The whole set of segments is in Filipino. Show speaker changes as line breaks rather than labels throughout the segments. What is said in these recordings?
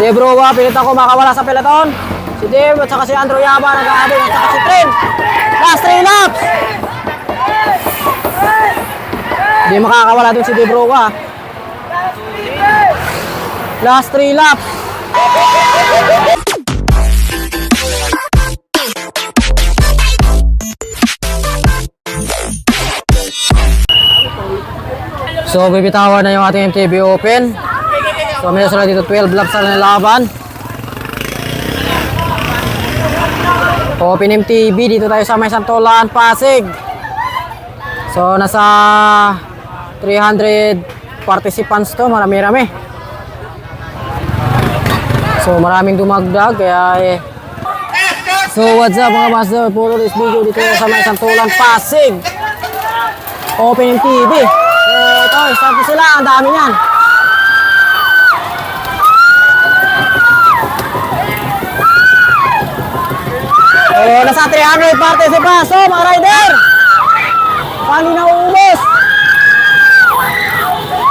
Si Browa, pilitan ko makawala sa peloton. Si Dave at saka si Andrew Yaba nag-aabing at saka si Trin. Last 3 laps! Hindi makakawala dun si Dave Browa. Last 3 laps. So, bibitawan na yung ating MTB Open. So, meron sila dito 12 laps na nilaban. Open MTB, dito tayo sa May Santolan, Pasig. So, nasa 300 participants to, marami-rami. So, maraming dumagdag, kaya So, what's up mga master? Puro this video dito sa May Santolan, Pasig. Open MTB. Ito, start na sila, ang dami niyan. Nasa 300 participants. So, mga rider, paano na uubos?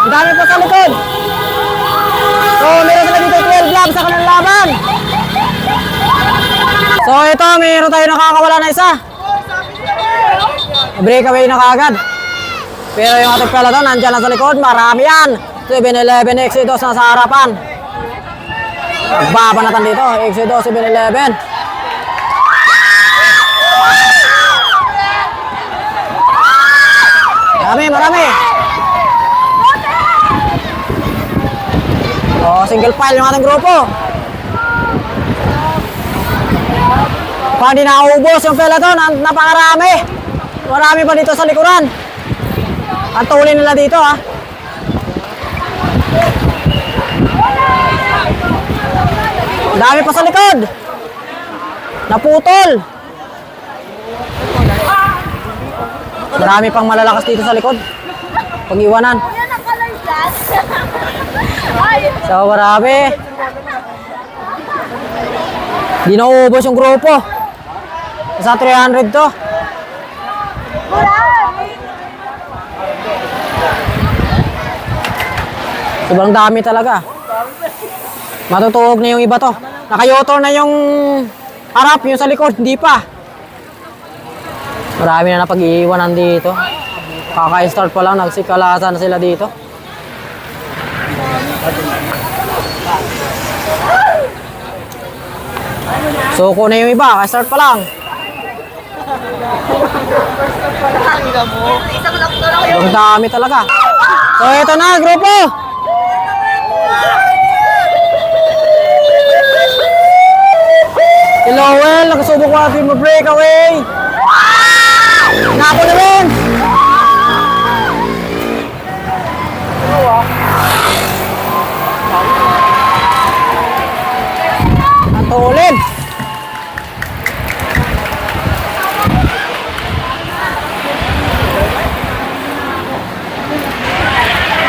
Ang dami pa sa likod. So, meron sila dito 12 laps sa kanilang laban. So, ito, meron tayo nakakawala na isa. Breakaway na kaagad. Pero yung ating peloton, nandyan na sa likod. Marami yan. 7-Eleven, Exodus na sa harapan. Magbabanatan dito. Exodus, 7-Eleven. Marami. Oh, single file yung ating grupo. Hindi nauubos yung peloton. Napakarami. Marami pa dito sa likuran. Ang tuloy nila dito, ha. Dami pa sa likod. Naputol. Marami pang malalakas dito sa likod. Pag-iwanan. So, marami. Di nauubos yung grupo. Sa 300 to. Sobrang dami talaga. Matutuhog na yung iba to. Nakayotor na yung harap, yung sa likod, hindi pa. Marami na napag-iiwanan dito. Kaka-start pa lang, nagsikalasan na sila dito. Suko na yung iba, kaka-start pa lang. Ang dami talaga. So, ito na, grupo. Si Lowell, nakasubok natin mag-breakaway. Napo na rin. Natulin.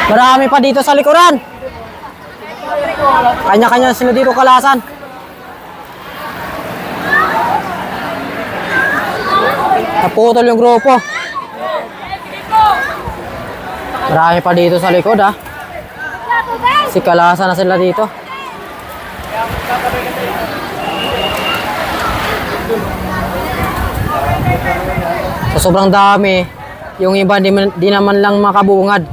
Marami pa dito sa likuran. Kanya-kanya sila dito kalasan. Naputol yung grupo. Marami pa dito sa likod, ha. Sikalasan na sila dito. So, sobrang dami. Yung iba di naman lang makabungad.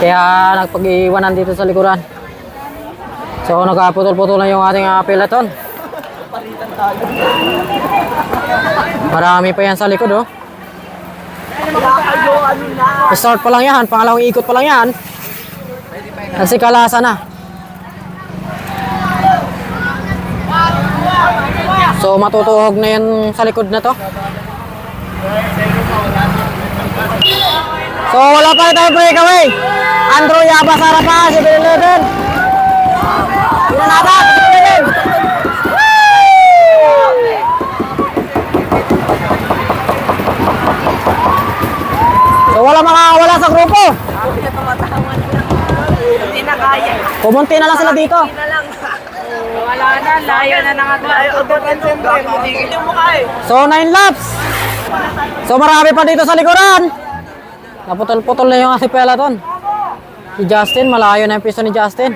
Kaya nagpag-iwanan dito sa likuran. So, nagputol-putol na yung ating peloton. Marami pa yan sa likod, oh. Start pa lang yan, pangalawang ikot pa lang yan. Nagsikalasa na. So, matutuhog na yan sa likod na to. So, wala pa tayo breakaway. Andrew Yaba sa harapan, 7-Eleven. Pinanata, 7-Eleven. So, wala makakawala sa grupo.
Hindi na kaya.
Pumunti na lang sila dito.
Wala na, layo na nangatlayo.
So, 9 laps. So, marami pa dito sa likuran. Naputol-putol na yung ating peloton. Si Justin, malayo na yung piso ni Justin.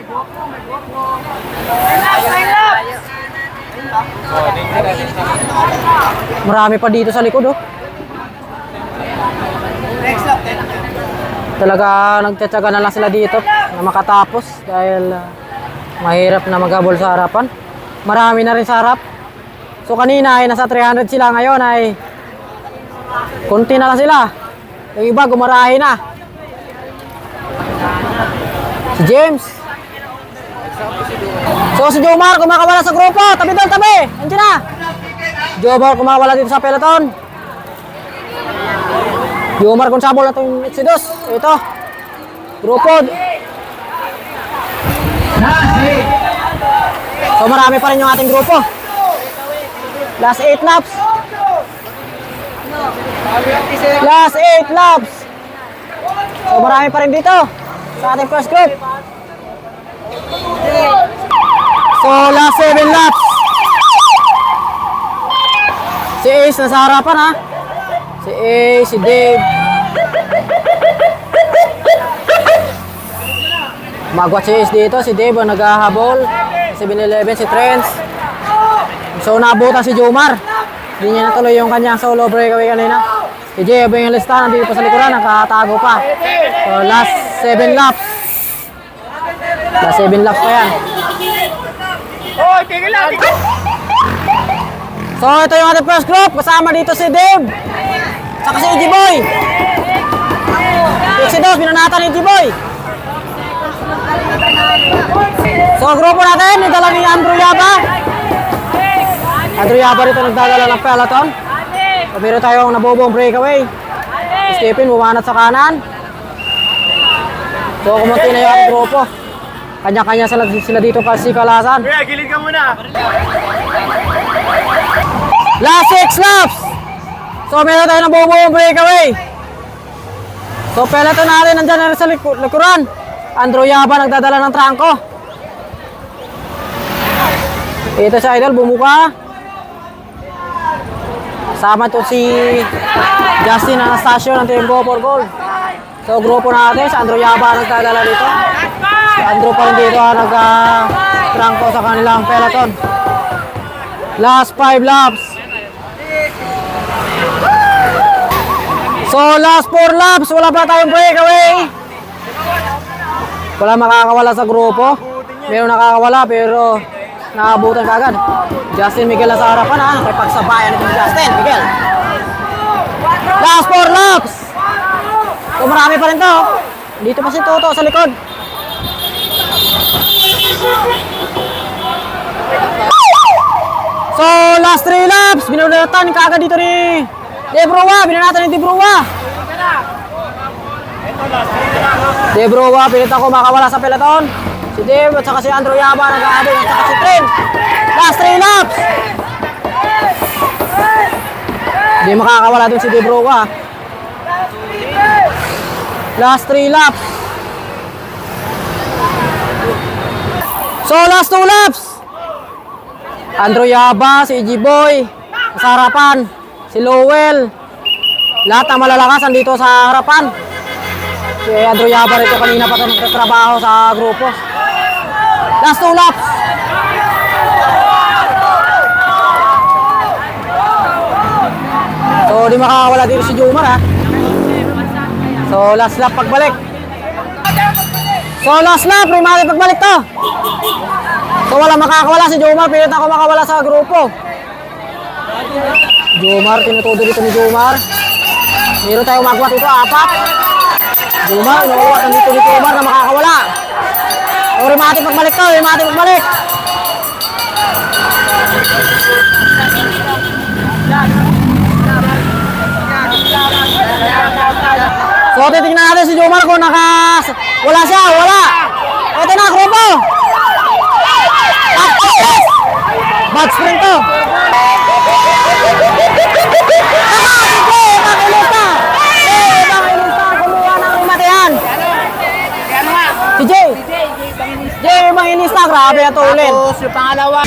Marami pa dito sa likod, oh. Talaga nagtsatsaga na lang sila dito na makatapos dahil mahirap na maghabol sa harapan. Marami na rin sa harap. So kanina ay nasa 300 sila, ngayon ay konti na lang sila. Yung iba gumarahe na. Si James. So si Jomar kumakawala sa grupo. Tabi doon, tabi. Andiyan na. Jomar kumakawala dito sa peloton. Jomar konsabol na itong Exodus. Ito. Grupo. So marami pa rin yung ating grupo. Last 8 laps. Last 8 laps. So marami pa rin dito sa ating first group. So last 7 laps. Si Ace nasa harapan, ha. Si Ace, si Dave. Magwat si Ace dito. Si Dave ang naghahabol. 7-11 si Trent. So nabutan si Jomar. Hindi niya natuloy yung kanyang solo breakaway kanina. Si Jay Evangelista nandito pa sa likuran, nakatago pa. So last 7 laps. Last 7 laps pa yan.
Oy, tigil lang!
So ito yung ating first group. Kasama dito si Dave. Saka si Boy. Exodus, binanatan ni Boy. So grupo natin, nagdala ni Andrew Yaba. Andrew Yaba rito nagdadala ng peloton. So meron tayong nabobong breakaway. Stephen bumanat sa kanan. So kumunti na yung ating grupo. Kanya-kanya sila dito kasi kalasan.
Kuya, gilid ka muna!
Last 6 laps. So meron tayong nabobong breakaway. So peloton natin nandyan na rin sa likuran. Andrew Yaba nagdadala ng trangko. Ito si Idol, bumuka. Sama to si Justin Anastasio ng Team Go for Gold. So grupo natin, si Andrew Yaba nagdadala dito. Si Andrew pa rin dito nag-trangko sa kanilang peloton. Last 5 laps. So last 4 laps, wala pa tayong breakaway. Wala makakawala sa grupo. Meron nakakawala pero naabutan kagad. Justin Miguel sa harapan, ha. May pagsabayan ito ni Justin Miguel. Last 4 laps. So marami pa rin to. Dito pa si Toto sa likod. So last 3 laps. Binunatan kagad dito ni Debrowa. Binunatan ni Debrowa. Debrowa, pinita ko makawala sa peloton. Si Dave at saka si Andrew Yaba nag-aabot at saka si Trent. Last 3 laps. Hindi makakawala dun si Debrowa. Last 3 laps. So last 2 laps. Andrew Yaba, si Boy sa harapan. Si Lowell. Lahat ng malalakas andito sa harapan. Si Andrew Yaba rito kanina pa ito nagtatrabaho sa grupo. Last 2 laps. So di makakawala dito si Jomar, ha. So last lap pagbalik. So last lap, primary pagbalik to. So wala makakawala si Jomar, pilit ako makawala sa grupo. Jomar, tinutudo dito ni Jomar. Meron tayong magwat ito, 4. Jomar, inuuwatan dito ni Jomar na makakawala. O, rimati pagbalik to, rimati pagbalik. So, titignan natin si Jomar kung wala siya, wala. O, ito na, grupo. Bad sprint to. Si Jay. Jay Evangelista, grabe na to ulit.
Tapos yung pangalawa.